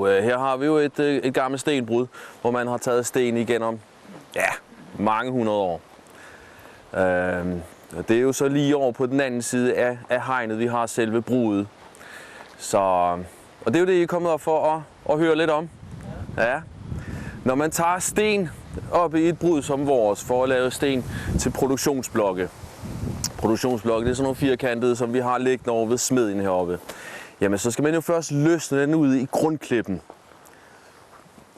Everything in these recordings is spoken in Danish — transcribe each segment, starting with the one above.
Og her har vi jo et gammelt stenbrud, hvor man har taget sten igennem mange hundrede år. Det er jo så lige over på den anden side af hegnet, vi har selve brudet. Og det er jo det, I er kommet op for at høre lidt om. Ja. Når man tager sten op i et brud som vores for at lave sten til produktionsblokke. Produktionsblokke, det er sådan nogle firkantede, som vi har liggende over ved smeden heroppe. Jamen, så skal man jo først løsne den ude i grundklippen.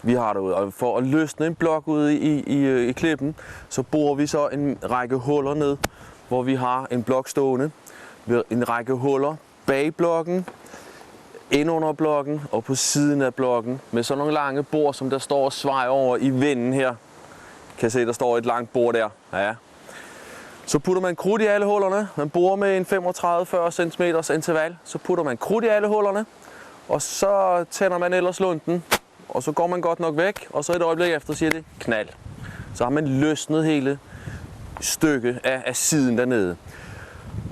Vi har derude, og for at løsne en blok ude i klippen, så borer vi så en række huller ned, hvor vi har en blok stående. En række huller bag blokken, ind under blokken og på siden af blokken, med sådan nogle lange bor, som der står og svejer over i vinden her. Kan se, der står et langt bord der. Ja. Så putter man krudt i alle hullerne. Man borer med en 35-40 cm interval. Så putter man krudt i alle hullerne, og så tænder man ellers lunden. Og så går man godt nok væk, og så et øjeblik efter siger det knald. Så har man løsnet hele stykket af siden dernede.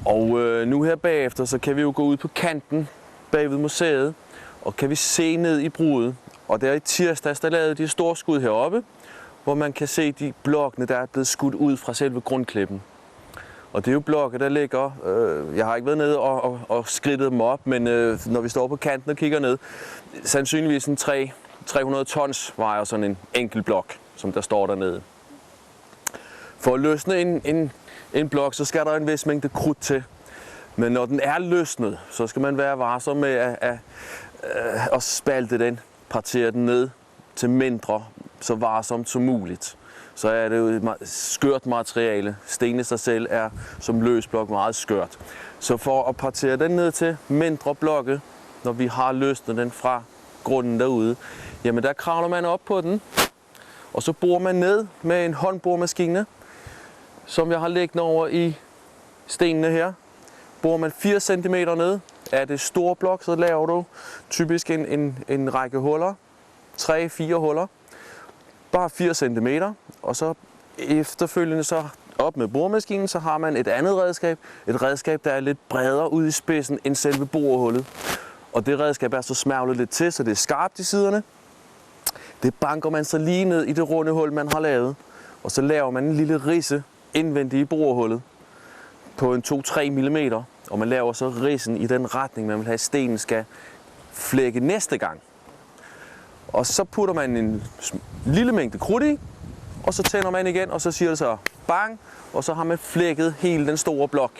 Og nu her bagefter, så kan vi jo gå ud på kanten bag ved museet, og kan vi se ned i brudet. Og der i tirsdags, der lavede de store skud heroppe, hvor man kan se de blokkene, der er blevet skudt ud fra selve grundklippen. Og det er jo blokke, der ligger, jeg har ikke været nede og skridtet dem op, men når vi står på kanten og kigger ned, sandsynligvis en 300 tons vejer sådan en enkelt blok, som der står dernede. For at løsne en blok, så skal der en vis mængde krudt til. Men når den er løsnet, så skal man være varsom med at spalte den, partere den ned til mindre, så varsomt som muligt. Så er det jo et skørt materiale. Sten i sig selv er som løs blok meget skørt. Så for at partere den ned til mindre blokke, når vi har løsnet den fra grunden derude, jamen der kravler man op på den, og så borer man ned med en håndboremaskine, som jeg har liggende over i stenene her. Borer man 4 cm ned, er det stor blok, så laver du typisk en række huller, 3-4 huller, bare 4 cm, og så efterfølgende så op med boremaskinen, så har man et andet redskab, et redskab, der er lidt bredere ude i spidsen end selve borehullet. Og det redskab er så smærlet lidt til, så det er skarpt i siderne. Det banker man så lige ned i det runde hul, man har lavet, og så laver man en lille ridse indvendigt i borehullet på en 2-3 mm, og man laver så ridsen i den retning, man vil have stenen skal flække næste gang. Og så putter man en lille mængde krudt i, og så tænder man igen, og så siger det så bang, og så har man flækket hele den store blok.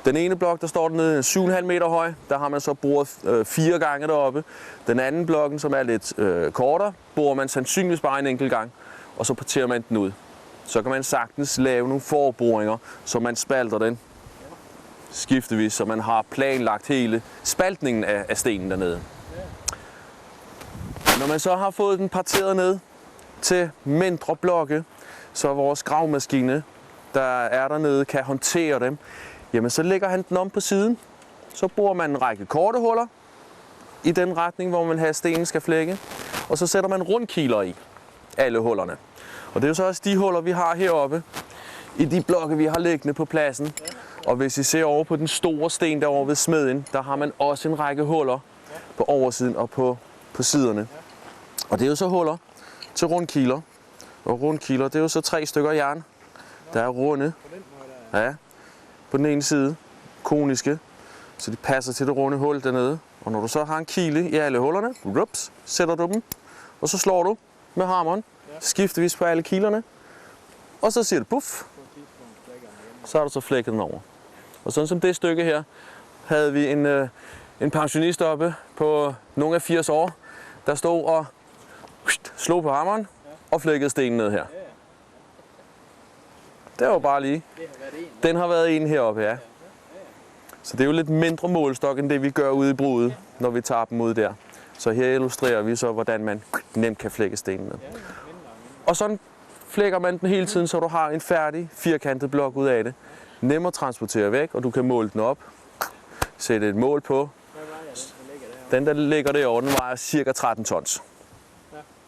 Den ene blok, der står dernede 7,5 meter høj, der har man så boret 4 gange deroppe. Den anden blokken, som er lidt kortere, borer man sandsynligvis bare en enkelt gang, og så parterer man den ud. Så kan man sagtens lave nogle forboringer, så man spalter den skiftevis, så man har planlagt hele spaltningen af stenen dernede. Når man så har fået den parteret ned til mindre blokke, så vores gravmaskine, der er dernede, kan håndtere dem, jamen så lægger han den om på siden. Så borer man en række korte huller i den retning, hvor man har stenen skal flække, og så sætter man rundkiler i alle hullerne. Og det er jo så også de huller, vi har heroppe, i de blokke, vi har liggende på pladsen. Og hvis I ser over på den store sten derovre ved smeden, der har man også en række huller på oversiden og på siderne. Og det er jo så huller til rundkiler. Og rundkiler, det er jo så 3 stykker jern, der er runde. Ja, på den ene side, koniske, så de passer til det runde hul dernede. Og når du så har en kile i alle hullerne, rups, sætter du dem, og så slår du med hammeren, skiftevis på alle kilerne, og så siger det puff, så har du så flækket den over. Og sådan som det stykke her, havde vi en pensionist oppe på nogle af 80 år, der stod og slog på hammeren og flækkede stenen ned her. Det var bare lige. Den har været en heroppe, ja. Så det er jo lidt mindre målstok, end det vi gør ude i brudet, når vi tager dem ud der. Så her illustrerer vi så, hvordan man nemt kan flække stenen ned. Og sådan flækker man den hele tiden, så du har en færdig firkantet blok ud af det. Nem at transportere væk, og du kan måle den op. Sætte et mål på. Den, der ligger derovre, den vejer cirka 13 tons.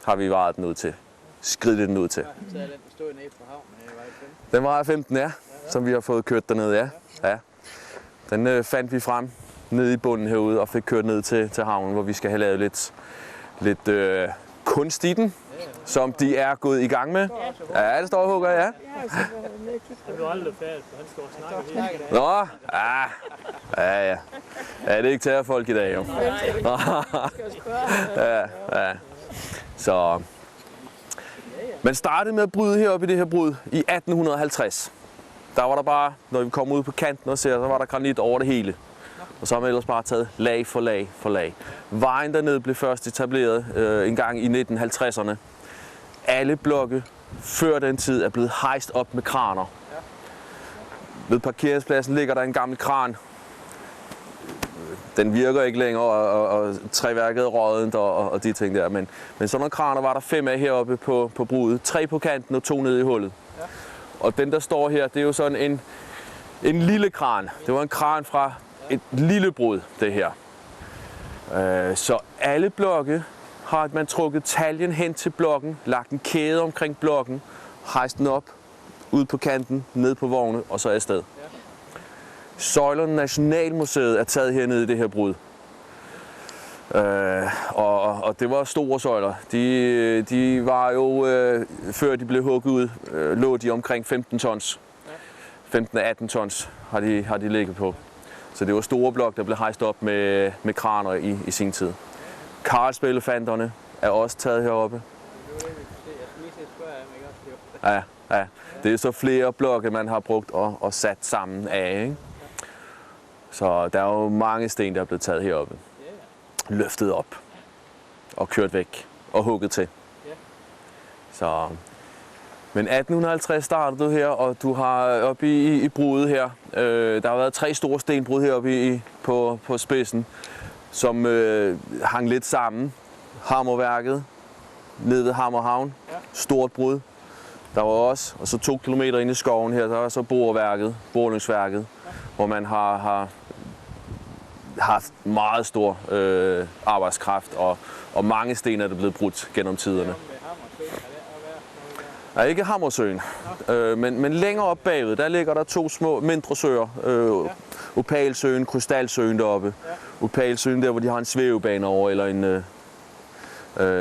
Har vi vejet den ud til. Skridtet den ud til. Så er den, der stod nede på havnen, vejer 15. Den vejer 15, ja. Som vi har fået kørt dernede, ja. Den fandt vi frem nede i bunden herude og fik kørt ned til havnen, hvor vi skal have lavet lidt kunst i den, som de er gået i gang med. Ja, det står og hugger, ja. Han er aldrig færdig, for han står og snakker hele. Nå, ja. Ja, det er ikke terrorfolk i dag, jo. Ja. Så man startede med at bryde heroppe i det her brud i 1850. Der var der bare, når vi kom ud på kanten og ser, så var der granit over det hele. Og så har man ellers bare taget lag for lag for lag. Vejen dernede blev først etableret en gang i 1950'erne. Alle blokke før den tid er blevet hejst op med kraner. Ved parkeringspladsen ligger der en gammel kran. Den virker ikke længere, og træværket er rådent og de ting der. Men sådan nogle kraner var der 5 af heroppe på brudet. 3 på kanten og 2 nede i hullet. Og den der står her, det er jo sådan en lille kran. Det var en kran fra et lille brud, det her. Så alle blokke har man trukket taljen hen til blokken, lagt en kæde omkring blokken, hejst den op, ud på kanten, ned på vognen og så afsted. Søjlerne Nationalmuseet er taget hernede i det her brud. Og det var store søjler. De var jo, før de blev hugget ud, lå de omkring 15 tons. 15-18 tons har de ligget på. Så det var store blok, der blev hejst op med kraner i sin tid. Carlsberg-elefanterne er også taget heroppe. Ja. Det er så flere blokke, man har brugt og sat sammen af, ikke? Så der er jo mange sten, der er blevet taget heroppe. Løftet op og kørt væk og hugget til. Så. Men 1850 startede du her, og du har oppe i brudet her, der har været 3 store stenbrud heroppe på spidsen, som hang lidt sammen. Hammerværket nede ved Hammerhavn, stort brud. Der var også, og så 2 kilometer inde i skoven her, der var så borelyngsværket, hvor man har haft meget stor arbejdskraft, og mange sten er der blevet brudt gennem tiderne. Ja, ikke Hammersøen, men længere op bagved, der ligger der 2 små, mindre søer. Opalsøen, Krystalsøen deroppe. Opalsøen der, hvor de har en svævebane over, eller en...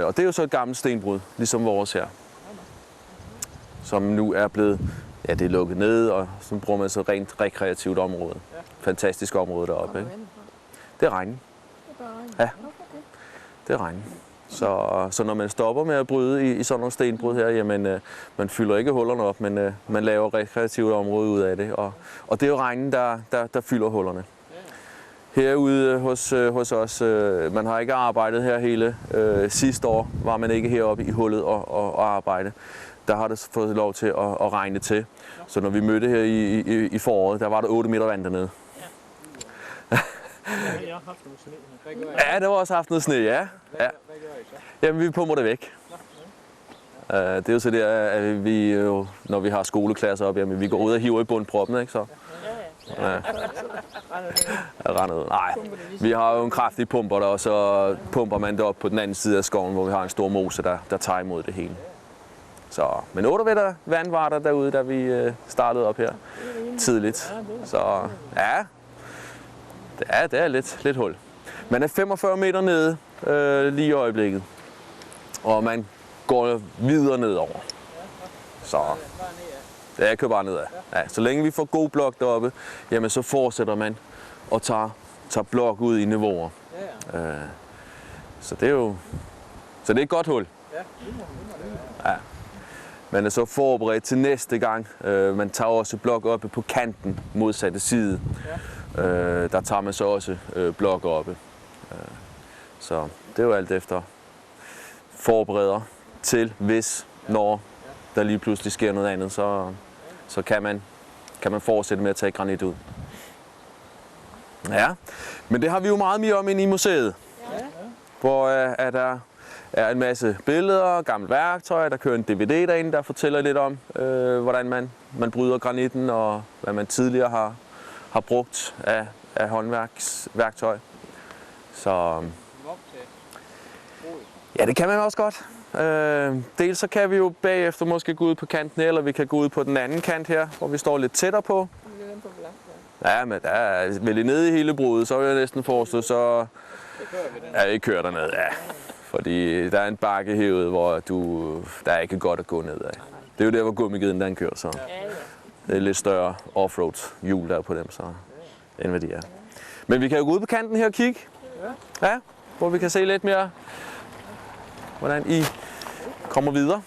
og det er jo så et gammelt stenbrud, ligesom vores her. Som nu er blevet, ja, det er lukket ned, og så bruger man så rent rekreativt område. Fantastisk område deroppe, ikke? Det er regnen. Ja, det er regnen. Så når man stopper med at bryde i sådan nogle stenbrud her, jamen, man fylder ikke hullerne op, men man laver rekreativt område ud af det. Og det er jo regnen, der fylder hullerne. Herude hos os, man har ikke arbejdet her hele. Sidste år var man ikke heroppe i hullet og arbejde. Der har det fået lov til at regne til. Så når vi mødte her i foråret, der var der 8 meter vand dernede. Ja, der var også haft noget sne, ja. Jamen, vi pumper det væk. Det er jo så der, at vi jo, når vi har skoleklasser op, jamen, vi går ud og hiver i bundproppen, ikke så? Ja. Nej, vi har jo en kraftig pumper der, og så pumper man det op på den anden side af skoven, hvor vi har en stor mose, der tager imod det hele. Så, men 8 meter vand var der derude, da vi startede op her tidligt. Så ja, det er lidt hul. Man er 45 meter nede lige i øjeblikket, og man går videre nedover. Så ja, jeg kører bare nedad. Ja, så længe vi får god blok deroppe, jamen så fortsætter man og tager blok ud i niveauer. Så det er jo et godt hul. Ja. Man er så forberedt til næste gang. Man tager også blok oppe på kanten, modsatte side. Der tager man så også blok oppe. Så det er jo alt efter forbereder til, når der lige pludselig sker noget andet, så kan man fortsætte med at tage granit ud. Ja, men det har vi jo meget mere om inde i museet, hvor der er en masse billeder, gammelt værktøj, der kører en DVD derinde, der fortæller lidt om, hvordan man bryder granitten, og hvad man tidligere har brugt af håndværksværktøj. Så ja, det kan man også godt. Dels så kan vi jo bagefter måske gå ud på kanten her, eller vi kan gå ud på den anden kant her, hvor vi står lidt tættere på. Ja, men der er vel nede i hele brudet, så vil jeg næsten forestå, så Det kører vi den. ja, vi kører derned, ja. Fordi der er en bakke herude, hvor der er ikke godt at gå nedad. Det er jo der, hvor gummigeden den kører, så det er lidt større offroad hjul der på dem, så end hvad de er. Men vi kan jo gå ud på kanten her og kigge, ja, hvor vi kan se lidt mere, hvordan I kommer videre.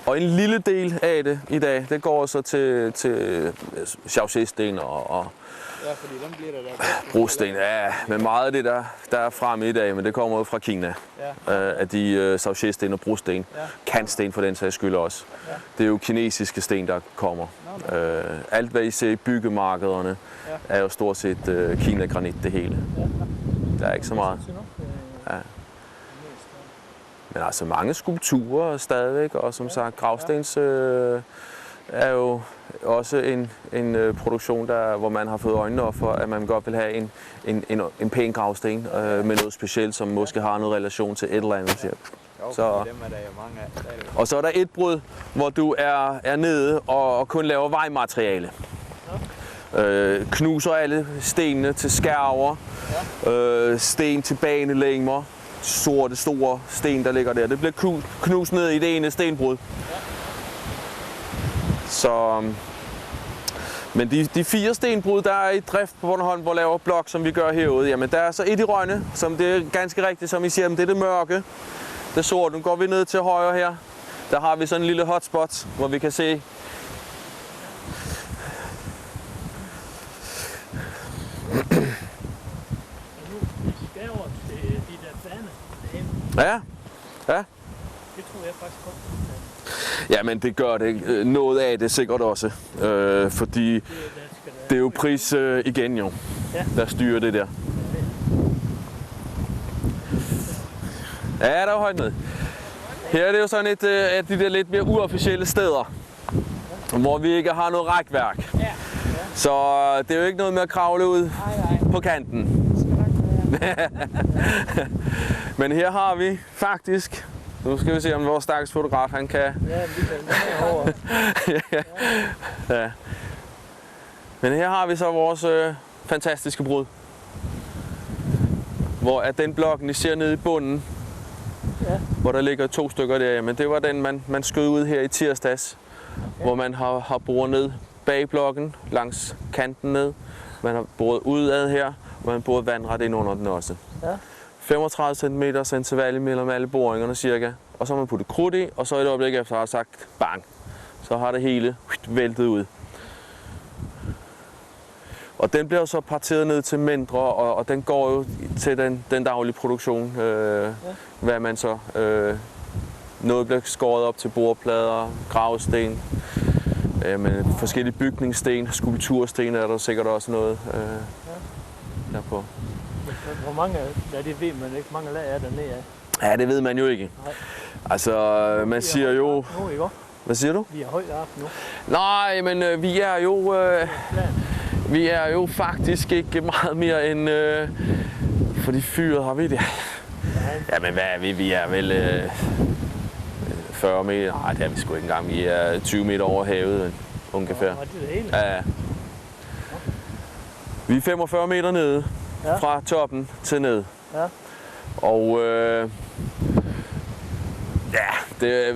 Og en lille del af det i dag, det går så til chaussésten og Ja, fordi den bliver der brosten. Ja, men meget af det, der er fremme i dag, men det kommer jo fra Kina. Ja. Af de chaussésten og brosten. Ja. Kantsten for den sags skyld også. Ja. Det er jo kinesiske sten, der kommer. Alt hvad I ser i byggemarkederne, er jo stort set Kina-granit det hele. Der er ikke så meget. Ja. Men altså mange skulpturer stadigvæk, og som sagt gravstens er jo også en produktion, hvor man har fået øjnene op for, at man godt vil have en pæn gravsten med noget specielt, som måske har noget relation til et eller andet. Så. Dem er der jo mange af. Og så er der et brud, hvor du er nede og kun laver vejmateriale. Knuser alle stenene til skærver, sten til banelængder, sorte, store sten, der ligger der. Det bliver knust ned i det ene stenbrud. Så, men de 4 stenbrud, der er i drift på Bornholm, hvor laver blok, som vi gør herude, jamen der er så et i Rønne, som det er ganske rigtigt, som I siger, det er det mørke, det sorte. Nu går vi ned til højre her. Der har vi sådan en lille hotspot, hvor vi kan se ja. Det tror jeg faktisk godt. Ja, men det gør det. Noget af det sikkert også. Fordi det er jo pris igen jo, der styrer det der. Ja, der er jo højt ned. Her er det jo sådan et af de der lidt mere uofficielle steder, hvor vi ikke har noget rækværk. Så det er jo ikke noget med at kravle ud på kanten. Men her har vi faktisk, nu skal vi se om vores stakkels fotograf han kan. Ja, vi kan over. Ja. Men her har vi så vores fantastiske brud. Hvor at den blokken I ser nede i bunden, hvor der ligger 2 stykker der, men det var den man skød ud her i tirsdags, hvor man har boret ned bag blokken langs kanten ned. Man har boret udad her, og man har boret vandret ind under den også. 35 cm interval mellem alle boringerne cirka. Og så har man puttet krudt i, og så et øjeblik efter har sagt bang. Så har det hele væltet ud. Og den bliver så parteret ned til mindre, og den går jo til den daglige produktion. Hvad man så... noget bliver skåret op til bordplader, gravsten, men forskellige bygningssten, skulptursten er der sikkert også noget derpå. Hvor mange, det ved man ikke, mange lag er der nede af? Ja, det ved man jo ikke. Nej. Altså, man siger jo... Nu, ikke? Hvad siger du? Vi er højt op nu. Nej, men vi er jo faktisk ikke meget mere end... fordi fyret har vi det. Ja, men hvad er vi? Vi er vel 40 meter. Nej, det er vi sgu ikke engang. Vi er 20 meter over havet, ungefær. Og det er det hele. Ja. Vi er 45 meter nede fra toppen til ned. Ja. Og det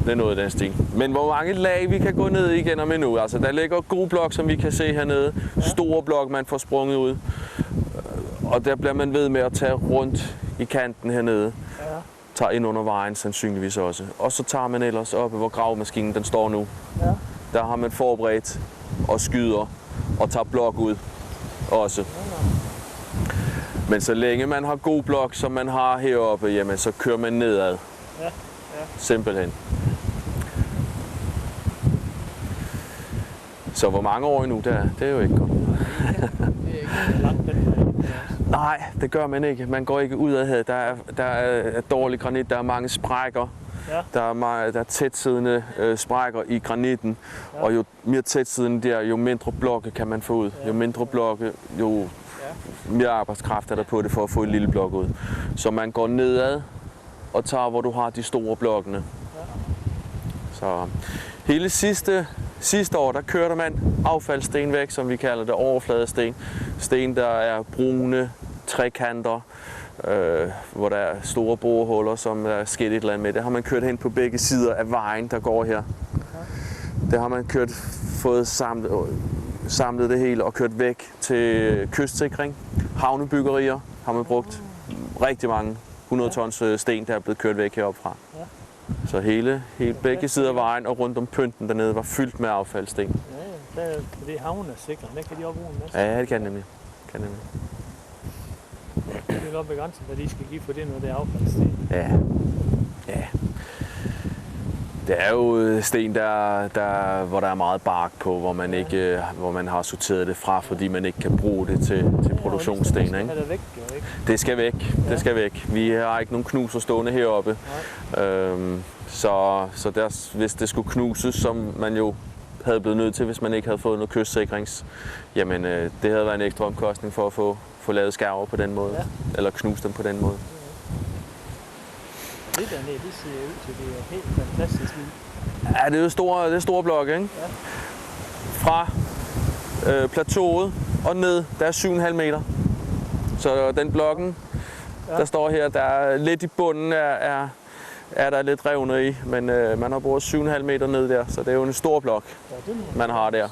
er noget af den stil. Men hvor mange lag vi kan gå ned igen om endnu. Altså, der ligger god blok, som vi kan se hernede. Store blok, man får sprunget ud. Og der bliver man ved med at tage rundt i kanten hernede. Tager ind under vejen sandsynligvis også. Og så tager man ellers oppe, hvor gravemaskinen den står nu. Der har man forberedt og skyder og tager blok ud også. Men så længe man har god blok, som man har heroppe, jamen, så kører man nedad. Simpelthen. Så hvor mange år endnu, det er jo ikke godt. Nej, det gør man ikke. Man går ikke ud af her. Der er dårlig granit, der er mange sprækker. Der er tætsiddende sprækker i granitten. Og jo mere tætsiddende der, jo mindre blokke kan man få ud. Jo mindre blokke, jo mere arbejdskraft er der på det for at få et lille blok ud. Så man går nedad og tager, hvor du har de store blokkene. Så hele sidste år, der kørte man affaldssten væk, som vi kalder det, overfladesten. Sten, der er brune, trekanter, hvor der er store borehuller, som der er sket et eller andet med. Det har man kørt hen på begge sider af vejen, der går her. Det har man fået samlet det hele og kørt væk til kystsikring. Havnebyggerier har man brugt rigtig mange 100 tons sten, der er blevet kørt væk heroppe fra. Så hele begge sider af vejen og rundt om pynten dernede var fyldt med affaldssten. Ja, det er havnen er sikre. Der kan de også bruge en masse. Ja, det kan nemlig. Det er nok begrænset, hvad de skal give for det, når det er affaldssten. Ja. Det er jo sten, hvor der er meget bark på, hvor man har sorteret det fra, fordi man ikke kan bruge det til produktionssten. Ikke? Det skal væk. Det skal væk. Vi har ikke nogen knuser stående heroppe. Så hvis det skulle knuses, som man jo havde blevet nødt til, hvis man ikke havde fået noget kystsikrings, jamen det havde været en ekstra omkostning for at få lavet skærver på den måde, eller knuse dem på den måde. Det dernede, det ser ud til, det er helt fantastisk liv. Ja, det er store blokke, ikke? Ja. Fra plateauet og ned, der er 7,5 meter. Så den blokken, der står her, der er lidt i bunden, er der lidt revner i, men man har brugt 7,5 meter ned der, så det er jo en stor blok, man har der.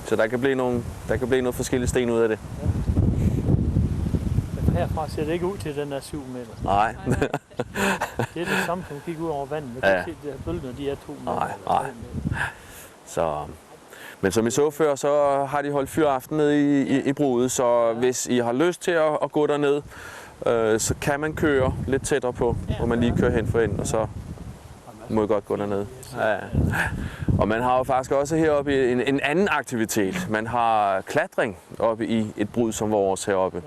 Så der kan blive noget forskellige sten ud af det. Ja. Herfra ser det ikke ud til, den er 7 meter. Nej. Det er det samme, som kigger ud over vandet. Man kan se, at bølgerne de er 2 meter. Nej. Så, men som I så før, så har de holdt fyraften nede i bruget, så hvis I har lyst til at gå derned, så kan man køre lidt tættere på, hvor man lige kører hen for ind, og så må I godt gå derned. Ja. Og man har jo faktisk også heroppe en anden aktivitet. Man har klatring oppe i et brud som vores heroppe,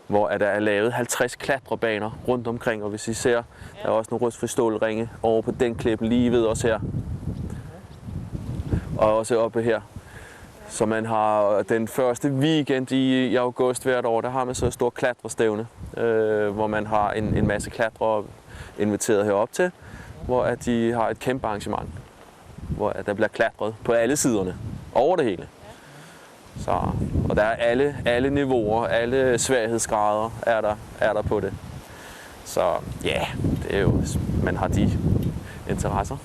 hvor der er lavet 50 klatrebaner rundt omkring, og hvis I ser, der er også nogle rustfri stålringe over på den klippe lige ved os her. Og også oppe her. Så man har den første weekend i august hvert år, der har man så et stort klatrestævne, hvor man har en masse klatrere inviteret herop til, hvor at de har et kæmpe arrangement, hvor der bliver klatret på alle siderne, over det hele. Så, og der er alle niveauer, alle svaghedsgrader er der på det. Så ja, det er jo, man har de interesser.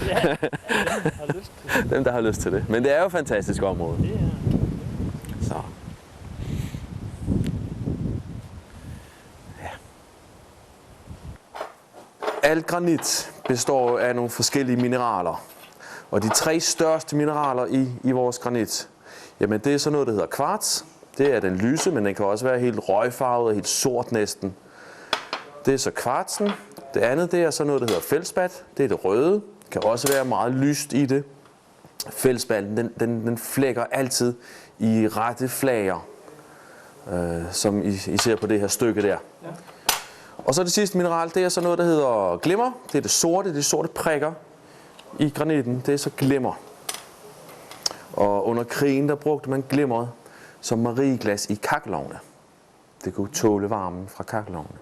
Ja, dem, der har lyst til det. Men det er jo et fantastisk område. Det er. Så. Ja. Alt granit består af nogle forskellige mineraler. Og de 3 største mineraler i vores granit, jamen det er sådan noget, der hedder kvarts. Det er den lyse, men den kan også være helt røgfarvet og helt sort næsten. Det er så kvartsen. Det andet, det er sådan noget, der hedder feldspat. Det er det røde. Det kan også være meget lyst i det. Feldspatten, den flækker altid i rette flager, som I ser på det her stykke der. Ja. Og så det sidste mineral, det er så noget, der hedder glimmer. Det er det sorte prikker i granitten. Det er så glimmer. Og under krigen, der brugte man glimmeret som marieglas i kakkelovne. Det kunne tåle varmen fra kakkelovne.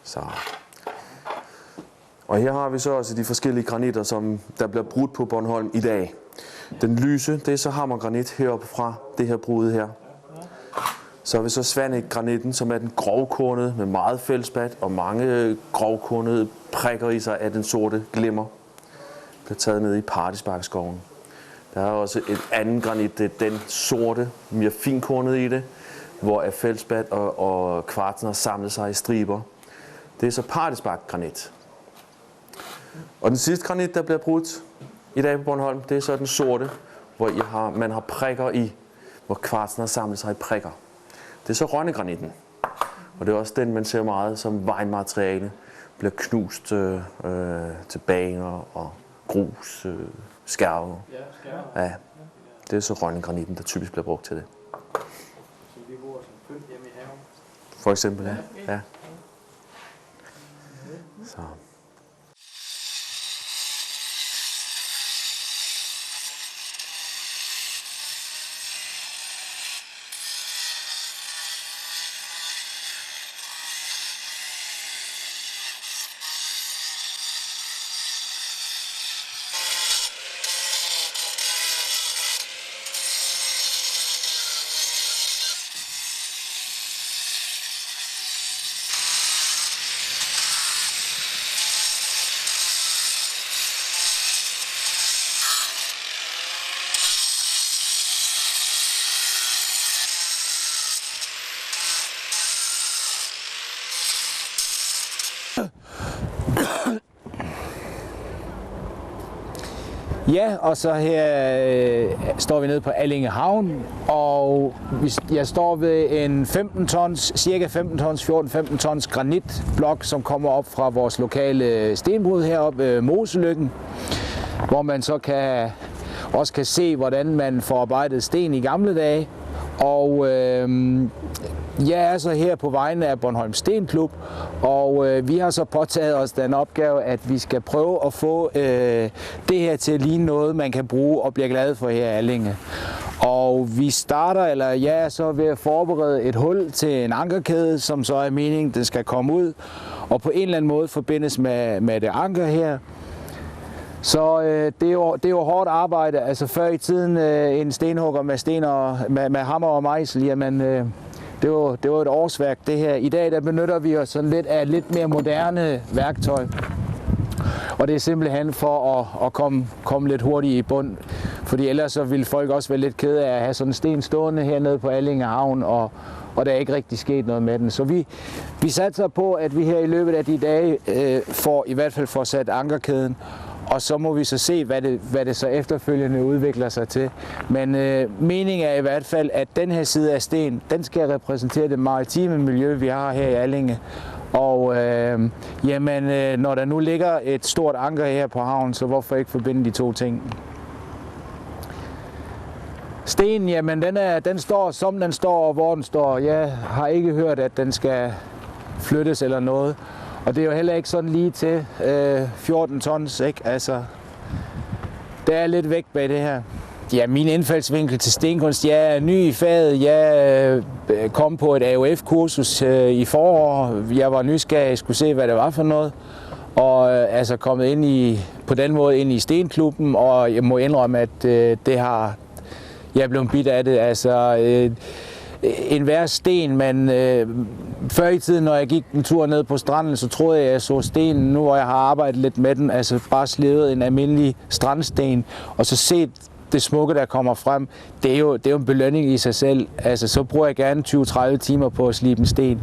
Så. Og her har vi så også de forskellige granitter, som der bliver brudt på Bornholm i dag. Den lyse, det er så hammergranit heroppe fra det her brud her. Så har vi så Svaneke-granitten, som er den grovkornede med meget feldspat og mange grovkornede prikker i sig af den sorte glimmer. Det bliver taget ned i Paradisbakkeskoven. Der er også et andet granit, det er den sorte, mere finkornet i det, hvor feldspat og kvartsen har samlet sig i striber. Det er så Paradisbakgranit. Og den sidste granit, der bliver brudt i dag på Bornholm, det er så den sorte, hvor man har prikker i, hvor kvartsen har samlet sig i prikker. Det er så Rønnegranitten. Og det er også den, man ser meget som vejmateriale. Bliver knust til baner og grus, skærve. Ja, det er så Rønnegranitten, der typisk bliver brugt til det. For eksempel, ja. Så. Ja, og så her står vi nede på Allinge Havn, og jeg står ved en 15 tons, cirka 15 tons, 14-15 tons granitblok, som kommer op fra vores lokale stenbrud heroppe, Moselykken, hvor man så også kan se, hvordan man forarbejdede sten i gamle dage. Og jeg er så her på vegne af Bornholms Stenklub, og vi har så påtaget os den opgave, at vi skal prøve at få det her til at ligne noget, man kan bruge og bliver glad for her i Allinge. Og vi starter, eller jeg er så ved at forberede et hul til en ankerkæde, som så er meningen, den skal komme ud, og på en eller anden måde forbindes med det anker her. Så det er jo hårdt arbejde. Altså før i tiden en stenhugger med sten og med hammer og mejsel, jamen det var et årsværk det her. I dag der benytter vi os sådan lidt af lidt mere moderne værktøj. Og det er simpelthen for at komme lidt hurtigt i bund. Fordi ellers så ville folk også være lidt kede af at have sådan en sten stående hernede på Allinge Havn, og der er ikke rigtig sket noget med den. Så vi satser på, at vi her i løbet af de dage i hvert fald får sat ankerkæden. Og så må vi så se, hvad det så efterfølgende udvikler sig til. Men meningen er i hvert fald, at den her side af sten, den skal repræsentere det maritime miljø, vi har her i Allinge. Og når der nu ligger et stort anker her på havnen, så hvorfor ikke forbinde de to ting? Stenen, jamen den står som den står, og hvor den står. Jeg har ikke hørt, at den skal flyttes eller noget. Og det er jo heller ikke sådan lige til 14 tons, ikke? Altså, der er lidt vægt bag det her. Ja, min indfaldsvinkel til stenkunst, jeg er ny i faget. Jeg kom på et AOF-kursus i foråret. Jeg var nysgerrig, skulle se, hvad det var for noget. Og altså kommet på den måde ind i stenklubben, og jeg må indrømme, at jeg er blevet bidt af det. Altså, en hver sten, men før i tiden, når jeg gik en tur ned på stranden, så troede jeg, at jeg så stenen. Nu hvor jeg har arbejdet lidt med den, altså bare slidet en almindelig strandsten, og så set det smukke, der kommer frem, det er jo en belønning i sig selv. Altså, så bruger jeg gerne 20-30 timer på at slibe en sten.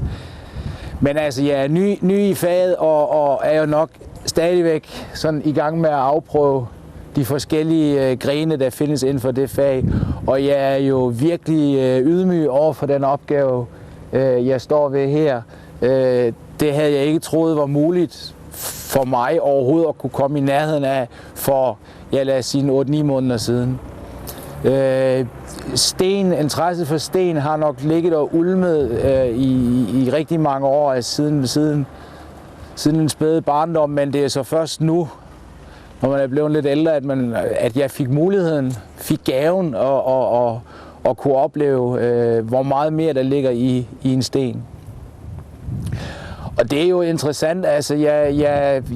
Men altså, jeg er ny i faget, og er jo nok stadigvæk sådan i gang med at afprøve de forskellige grene, der findes inden for det fag. Og jeg er jo virkelig ydmyg over for den opgave, jeg står ved her. Det havde jeg ikke troet var muligt for mig overhovedet at kunne komme i nærheden af for, lad os sige, 8-9 måneder siden. Interesse for sten har nok ligget og ulmet i rigtig mange år, altså siden en spæde barndom, men det er så først nu, når man er blevet lidt ældre, at jeg fik muligheden, fik gaven og kunne opleve, hvor meget mere der ligger i en sten. Og det er jo interessant, altså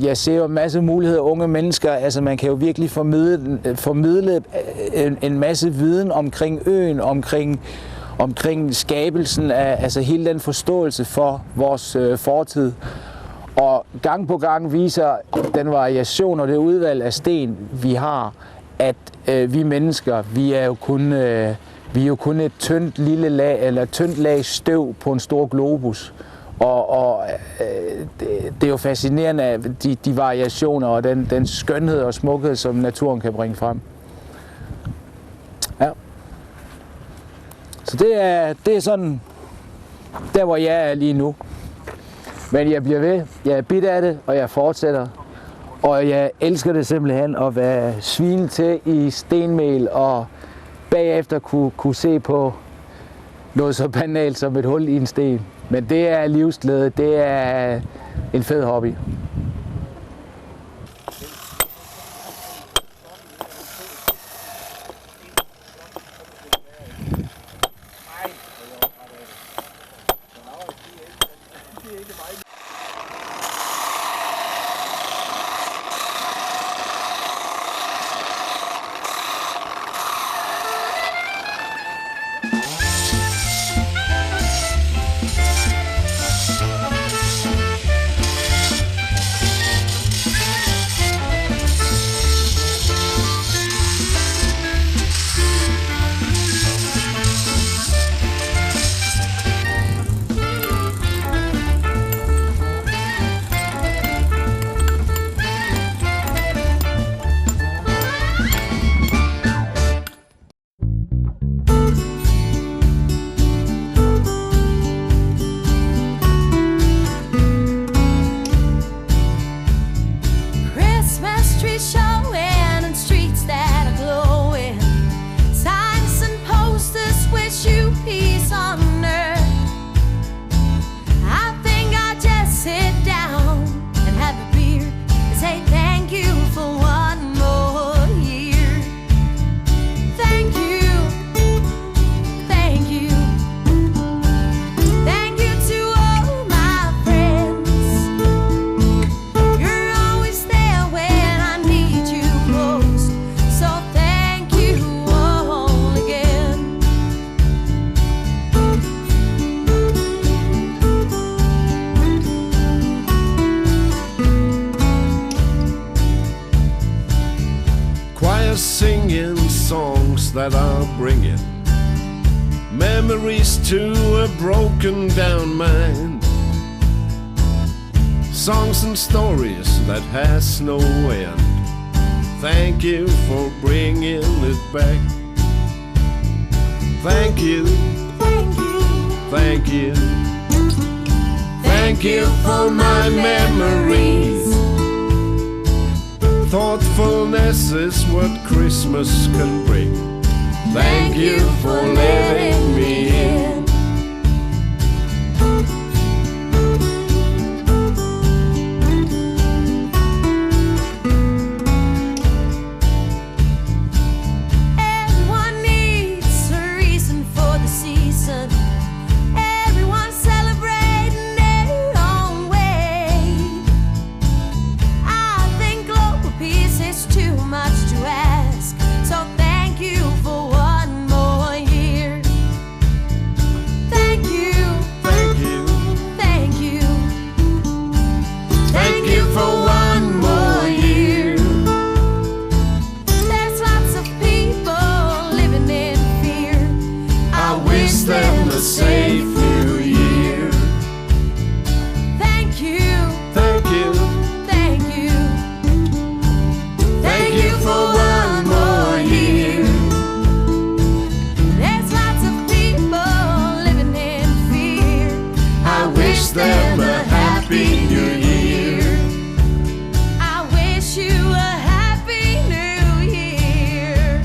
jeg ser jo en masse muligheder unge mennesker, altså man kan jo virkelig formidle en masse viden omkring øen, omkring skabelsen af altså hele den forståelse for vores fortid. Og gang på gang viser den variation og det udvalg af sten, vi har, at vi mennesker, vi er jo kun et tyndt lille lag, eller tyndt lag støv på en stor globus. Og det er jo fascinerende af de variationer og den skønhed og smukhed, som naturen kan bringe frem. Ja. Så det er sådan, der hvor jeg er lige nu. Men jeg bliver ved, jeg er bidt af det, og jeg fortsætter. Og jeg elsker det simpelthen at være svinet til i stenmel, og bagefter kunne se på noget så banalt som et hul i en sten. Men det er livsglæde, det er en fed hobby. country showing and streets that are glowing. Signs and posters wish you peace on earth. I think I'll just sit down and have a beer and say thank you for one more year. Thank you. Thank you. Thank you to all my friends. You're always there when I need you most. So thank you all again. Choir singing songs that are bringing memories to a broken down mind. Songs and stories that has no end. Thank you for bringing it back. Thank you, Thank you. thank you, thank you for my memories. Thoughtfulness is what Christmas can bring. Thank you for letting me in. Everyone needs a reason for the season. Everyone's celebrating their own way. I think global peace is too much to ask. So thank you for one more year. Thank you. Thank you, Thank you. thank you for one more year. There's lots of people living in fear. I wish them a safe new year. Thank you. Thank you, Thank you. thank you for one more year. There's lots of people living in fear. I wish them a happy new year. I wish you a happy new year.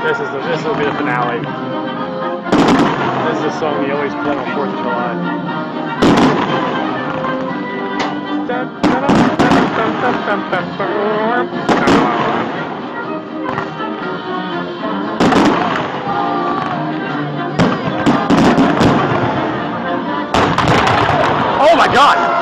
This will be the finale. This is a song we always play on 4th of July. Oh my God!